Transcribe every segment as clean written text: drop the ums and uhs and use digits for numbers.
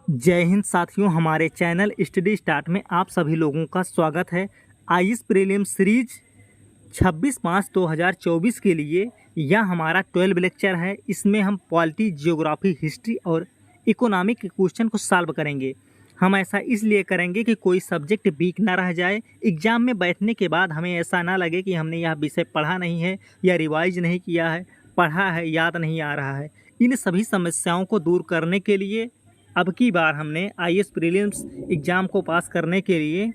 जय हिंद साथियों, हमारे चैनल स्टडी स्टार्ट में आप सभी लोगों का स्वागत है। आईएएस प्रीलिम सीरीज 26/5/2024 के लिए यह हमारा 12 लेक्चर है। इसमें हम पॉलिटी, जियोग्राफी, हिस्ट्री और इकोनॉमिक के क्वेश्चन को सॉल्व करेंगे। हम ऐसा इसलिए करेंगे कि कोई सब्जेक्ट वीक ना रह जाए। एग्ज़ाम में बैठने के बाद हमें ऐसा ना लगे कि हमने यह विषय पढ़ा नहीं है या रिवाइज नहीं किया है, पढ़ा है याद नहीं आ रहा है। इन सभी समस्याओं को दूर करने के लिए अब की बार हमने आईएएस प्रीलिम्स एग्ज़ाम को पास करने के लिए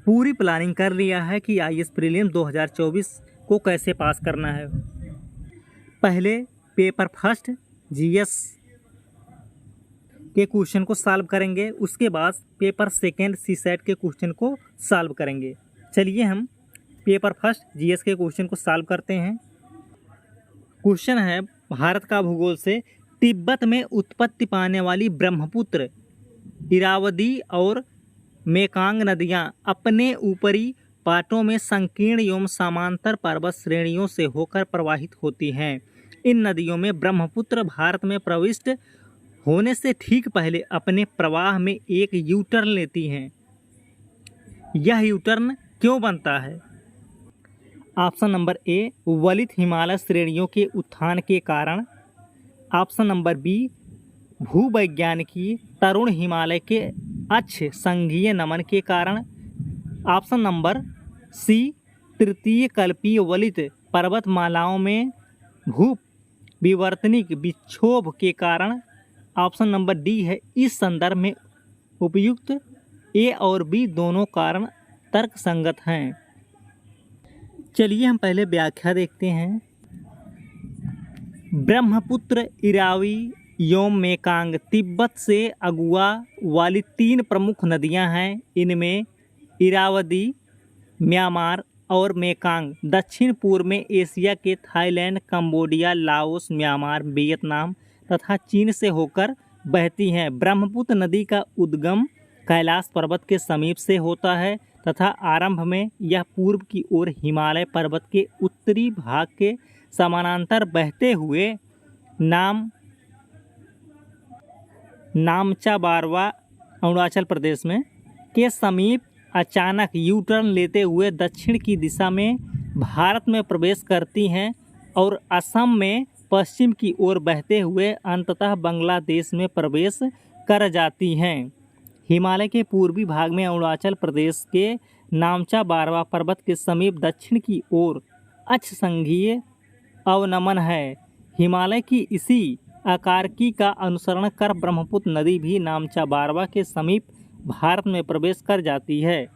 पूरी प्लानिंग कर लिया है कि आईएएस प्रीलिम्स 2024 को कैसे पास करना है। पहले पेपर फर्स्ट जीएस के क्वेश्चन को सॉल्व करेंगे, उसके बाद पेपर सेकंड सीसेट के क्वेश्चन को सॉल्व करेंगे। चलिए हम पेपर फर्स्ट जीएस के क्वेश्चन को सॉल्व करते हैं। क्वेश्चन है, भारत का भूगोल से तिब्बत में उत्पत्ति पाने वाली ब्रह्मपुत्र, इरावदी और मेकांग नदियां अपने ऊपरी पाटों में संकीर्ण एवं समांतर पर्वत श्रेणियों से होकर प्रवाहित होती हैं। इन नदियों में ब्रह्मपुत्र भारत में प्रविष्ट होने से ठीक पहले अपने प्रवाह में एक यू टर्न लेती हैं। यह यू टर्न क्यों बनता है? ऑप्शन नंबर ए, वलित हिमालय श्रेणियों के उत्थान के कारण। ऑप्शन नंबर बी, भूवैज्ञानिकी तरुण हिमालय के अक्ष संघीय नमन के कारण। ऑप्शन नंबर सी, तृतीय कल्पीय वलित पर्वतमालाओं में भू विवर्तनिक विक्षोभ के कारण। ऑप्शन नंबर डी है इस संदर्भ में उपयुक्त। ए और बी दोनों कारण तर्कसंगत हैं। चलिए हम पहले व्याख्या देखते हैं। ब्रह्मपुत्र, इरावी एवं मेकांग तिब्बत से अगुआ वाली तीन प्रमुख नदियां हैं। इनमें इरावदी म्यांमार और मेकांग दक्षिण पूर्व में एशिया के Thailand, Cambodia, Laos, Myanmar, Vietnam तथा चीन से होकर बहती हैं। ब्रह्मपुत्र नदी का उद्गम कैलाश पर्वत के समीप से होता है तथा आरंभ में यह पूर्व की ओर हिमालय पर्वत के उत्तरी भाग के समानांतर बहते हुए नामचा बारवा अरुणाचल प्रदेश में के समीप अचानक यू टर्न लेते हुए दक्षिण की दिशा में भारत में प्रवेश करती हैं और असम में पश्चिम की ओर बहते हुए अंततः बांग्लादेश में प्रवेश कर जाती हैं। हिमालय के पूर्वी भाग में अरुणाचल प्रदेश के नामचा बारवा पर्वत के समीप दक्षिण की ओर अक्ष संघीय अवनमन है। हिमालय की इसी आकारिकी का अनुसरण कर ब्रह्मपुत्र नदी भी नामचा बारवा के समीप भारत में प्रवेश कर जाती है।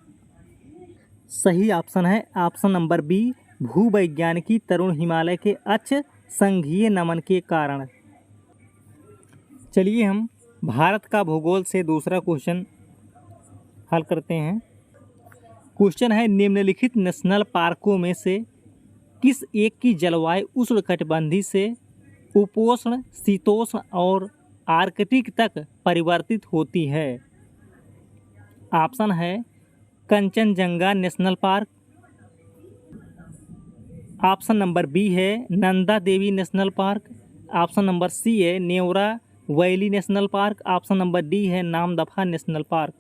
सही ऑप्शन है ऑप्शन नंबर बी, भूवैज्ञानिकी तरुण हिमालय के अक्ष संघीय नमन के कारण। चलिए हम भारत का भूगोल से दूसरा क्वेश्चन हल करते हैं। क्वेश्चन है, निम्नलिखित नेशनल पार्कों में से किस एक की जलवायु उष्णकटिबंधीय से उपोष्ण, शीतोष्ण और आर्कटिक तक परिवर्तित होती है? ऑप्शन है Kanchenjunga national park. Option number B है Nanda Devi national park. Option number C है Neora valley national park. Option number D है नामदफा नेशनल पार्क।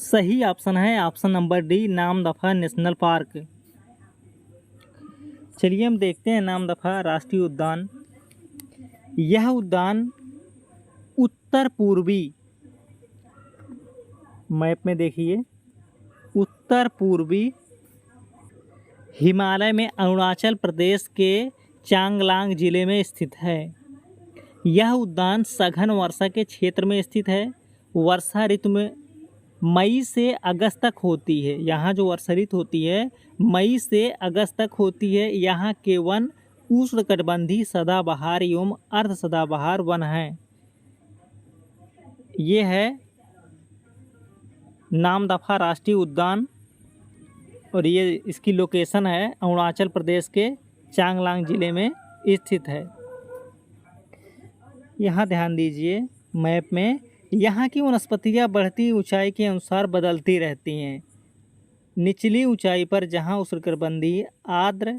सही ऑप्शन है option number D, Namdapha national park. चलिए हम देखते हैं नामदफा राष्ट्रीय उद्यान। यह उद्यान उत्तर पूर्वी, मैप में देखिए, उत्तर पूर्वी हिमालय में अरुणाचल प्रदेश के चांगलांग जिले में स्थित है। यह उद्यान सघन वर्षा के क्षेत्र में स्थित है। वर्षा ऋतु में मई से अगस्त तक होती है। यहाँ जो वर्षा ऋतु होती है मई से अगस्त तक होती है। यहाँ के वन उष्णकटिबंधीय सदाबहार एवं अर्ध सदाबहार वन हैं। ये है नामदफा राष्ट्रीय उद्यान और ये इसकी लोकेशन है अरुणाचल प्रदेश के चांगलांग जिले में स्थित है। यहाँ ध्यान दीजिए मैप में, यहाँ की वनस्पतियाँ बढ़ती ऊंचाई के अनुसार बदलती रहती हैं। निचली ऊंचाई पर जहाँ उष्णकटिबंधीय आर्द्र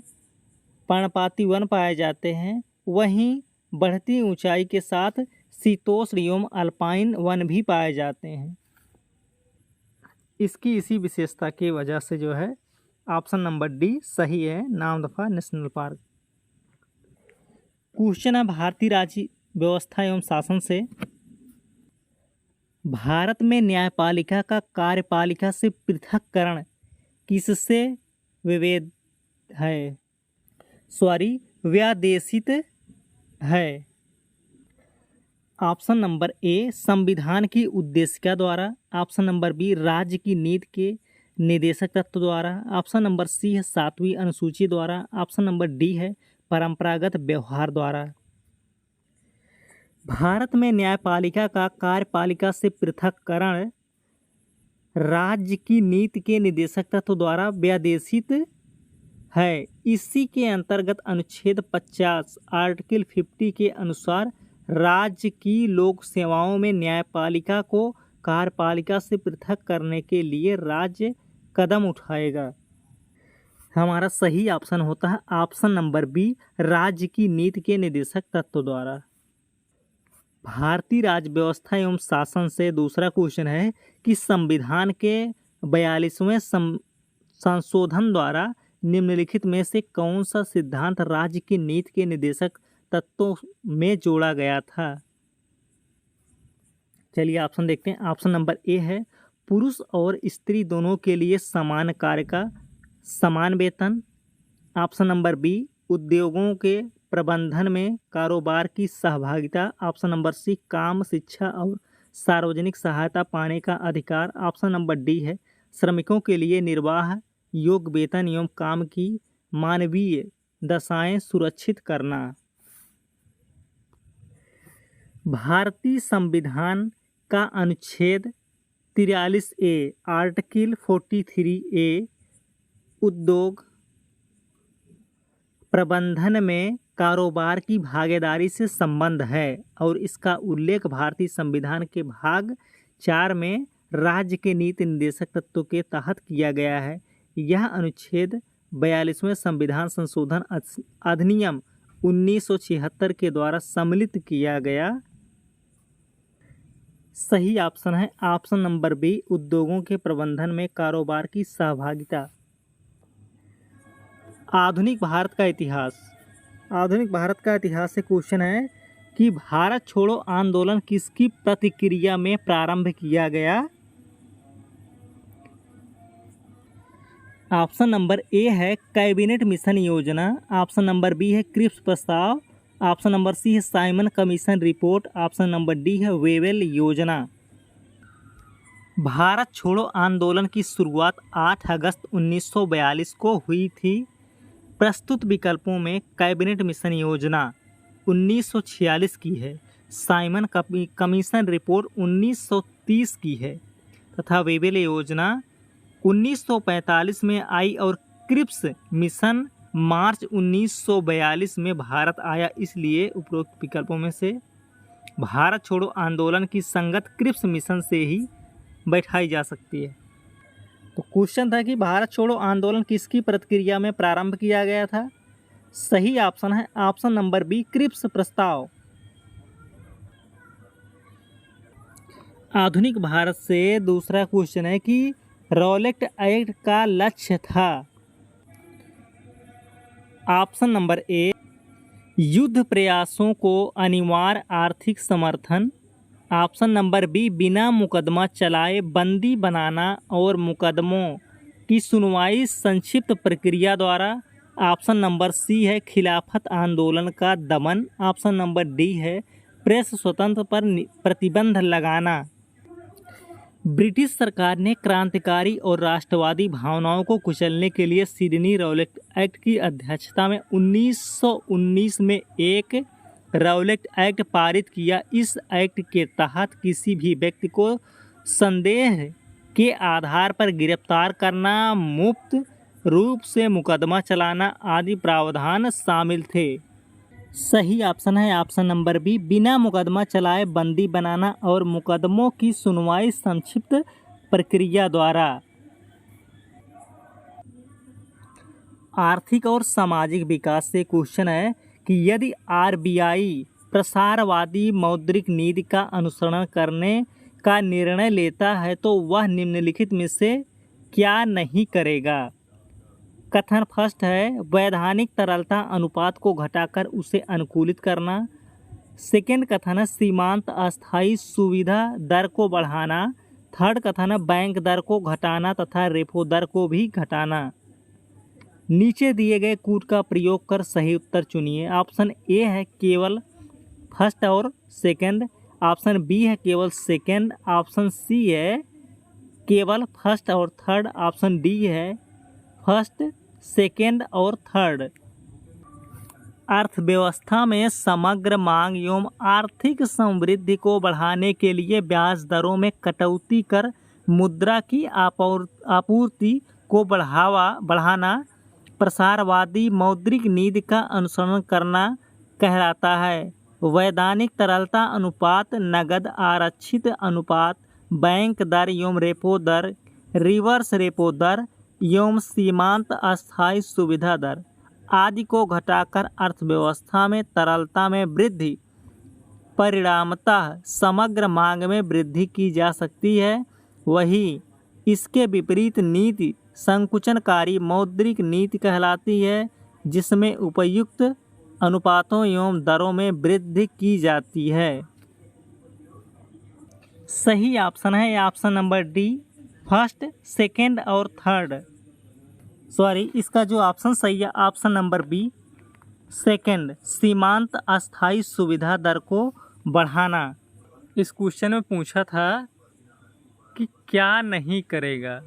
पर्णपाती वन पाए जाते हैं, वहीं बढ़ती ऊंचाई के साथ शीतोष्ण एवं अल्पाइन वन भी पाए जाते हैं। इसकी इसी विशेषता की वजह से जो है ऑप्शन नंबर डी सही है, नामदफा नेशनल पार्क। क्वेश्चन है भारतीय राज्य व्यवस्था एवं शासन से, भारत में न्यायपालिका का कार्यपालिका से पृथककरण किससे विभेद है, व्यादेशित है। ऑप्शन नंबर ए संविधान की उद्देशिका द्वारा, ऑप्शन नंबर बी राज्य की नीति के निर्देशक तत्व द्वारा, ऑप्शन नंबर सी है 7वीं अनुसूची द्वारा, ऑप्शन नंबर डी है परंपरागत व्यवहार द्वारा। भारत में न्यायपालिका का कार्यपालिका से पृथककरण राज्य की नीति के निर्देशक तत्व द्वारा व्यादेशित है। इसी के अंतर्गत अनुच्छेद 50 आर्टिकल 50 के अनुसार राज्य की लोक सेवाओं में न्यायपालिका को कार्यपालिका से पृथक करने के लिए राज्य कदम उठाएगा। हमारा सही ऑप्शन होता है ऑप्शन नंबर बी, राज्य की नीति के निर्देशक तत्व द्वारा। भारतीय राज्य व्यवस्था एवं शासन से दूसरा क्वेश्चन है कि संविधान के 42वें संशोधन द्वारा निम्नलिखित में से कौन सा सिद्धांत राज्य की नीति के निर्देशक तत्वों में जोड़ा गया था। चलिए ऑप्शन देखते हैं। ऑप्शन नंबर ए है पुरुष और स्त्री दोनों के लिए समान कार्य का समान वेतन। ऑप्शन नंबर बी उद्योगों के प्रबंधन में कारोबार की सहभागिता। ऑप्शन नंबर सी काम, शिक्षा और सार्वजनिक सहायता पाने का अधिकार। ऑप्शन नंबर डी है श्रमिकों के लिए निर्वाह योग्य वेतन एवं काम की मानवीय दशाएं सुरक्षित करना। भारतीय संविधान का अनुच्छेद 43A आर्टिकल 43A उद्योग प्रबंधन में कारोबार की भागीदारी से संबंध है और इसका उल्लेख भारतीय संविधान के भाग 4 में राज्य के नीति निर्देशक तत्वों के तहत किया गया है। यह अनुच्छेद 42वें संविधान संशोधन अधिनियम 1976 के द्वारा सम्मिलित किया गया। सही ऑप्शन है ऑप्शन नंबर बी उद्योगों के प्रबंधन में कारोबार की सहभागिता। आधुनिक भारत का इतिहास। आधुनिक भारत का इतिहास से क्वेश्चन है कि भारत छोड़ो आंदोलन किसकी प्रतिक्रिया में प्रारंभ किया गया। ऑप्शन नंबर ए है कैबिनेट मिशन योजना। ऑप्शन नंबर बी है क्रिप्स प्रस्ताव। ऑप्शन नंबर सी है Simon commission report. Option number D है वेवेल योजना। भारत छोड़ो आंदोलन की शुरुआत 8 अगस्त 1942 को हुई थी। प्रस्तुत विकल्पों में कैबिनेट मिशन योजना 1946 की है, साइमन कमीशन रिपोर्ट 1930 की है तथा वेवेल योजना 1945 में आई और क्रिप्स मिशन मार्च 1942 में भारत आया। इसलिए उपरोक्त विकल्पों में से भारत छोड़ो आंदोलन की संगत क्रिप्स मिशन से ही बैठाई जा सकती है। तो क्वेश्चन था कि भारत छोड़ो आंदोलन किसकी प्रतिक्रिया में प्रारंभ किया गया था। सही ऑप्शन है ऑप्शन नंबर बी क्रिप्स प्रस्ताव। आधुनिक भारत से दूसरा क्वेश्चन है कि रॉलेट एक्ट का लक्ष्य था। ऑप्शन नंबर ए युद्ध प्रयासों को अनिवार्य आर्थिक समर्थन। ऑप्शन नंबर बी बिना मुकदमा चलाए बंदी बनाना और मुकदमों की सुनवाई संक्षिप्त प्रक्रिया द्वारा। ऑप्शन नंबर सी है खिलाफत आंदोलन का दमन। ऑप्शन नंबर डी है प्रेस स्वतंत्र पर प्रतिबंध लगाना। ब्रिटिश सरकार ने क्रांतिकारी और राष्ट्रवादी भावनाओं को कुचलने के लिए सिडनी रॉलेट एक्ट की अध्यक्षता में 1919 में एक रॉलेट एक्ट पारित किया। इस एक्ट के तहत किसी भी व्यक्ति को संदेह के आधार पर गिरफ्तार करना, मुफ्त रूप से मुकदमा चलाना आदि प्रावधान शामिल थे। सही ऑप्शन है ऑप्शन नंबर बी बिना मुकदमा चलाए बंदी बनाना और मुकदमों की सुनवाई संक्षिप्त प्रक्रिया द्वारा। आर्थिक और सामाजिक विकास से क्वेश्चन है कि यदि आरबीआई प्रसारवादी मौद्रिक नीति का अनुसरण करने का निर्णय लेता है तो वह निम्नलिखित में से क्या नहीं करेगा। कथन फर्स्ट है वैधानिक तरलता अनुपात को घटाकर उसे अनुकूलित करना। सेकेंड कथन है सीमांत अस्थायी सुविधा दर को बढ़ाना। थर्ड कथन है बैंक दर को घटाना तथा रेपो दर को भी घटाना। नीचे दिए गए कूट का प्रयोग कर सही उत्तर चुनिए। ऑप्शन ए है केवल फर्स्ट और सेकंड, ऑप्शन बी है केवल सेकंड, ऑप्शन सी है केवल फर्स्ट और थर्ड, ऑप्शन डी है फर्स्ट सेकंड और थर्ड। अर्थव्यवस्था में समग्र मांग एवं आर्थिक समृद्धि को बढ़ाने के लिए ब्याज दरों में कटौती कर मुद्रा की आपूर्ति को बढ़ाना प्रसारवादी मौद्रिक नीति का अनुसरण करना कहलाता है। वैधानिक तरलता अनुपात, नगद आरक्षित अनुपात, बैंक दर एवं रेपो दर, रिवर्स रेपो दर एवं सीमांत अस्थायी सुविधा दर आदि को घटाकर अर्थव्यवस्था में तरलता में वृद्धि परिणामतः समग्र मांग में वृद्धि की जा सकती है। वही इसके विपरीत नीति संकुचनकारी मौद्रिक नीति कहलाती है, जिसमें उपयुक्त अनुपातों एवं दरों में वृद्धि की जाती है। सही ऑप्शन है option number D, first second और थर्ड। इसका जो ऑप्शन सही है ऑप्शन नंबर बी, सेकेंड, सीमांत अस्थायी सुविधा दर को बढ़ाना। इस क्वेश्चन में पूछा था कि क्या नहीं करेगा।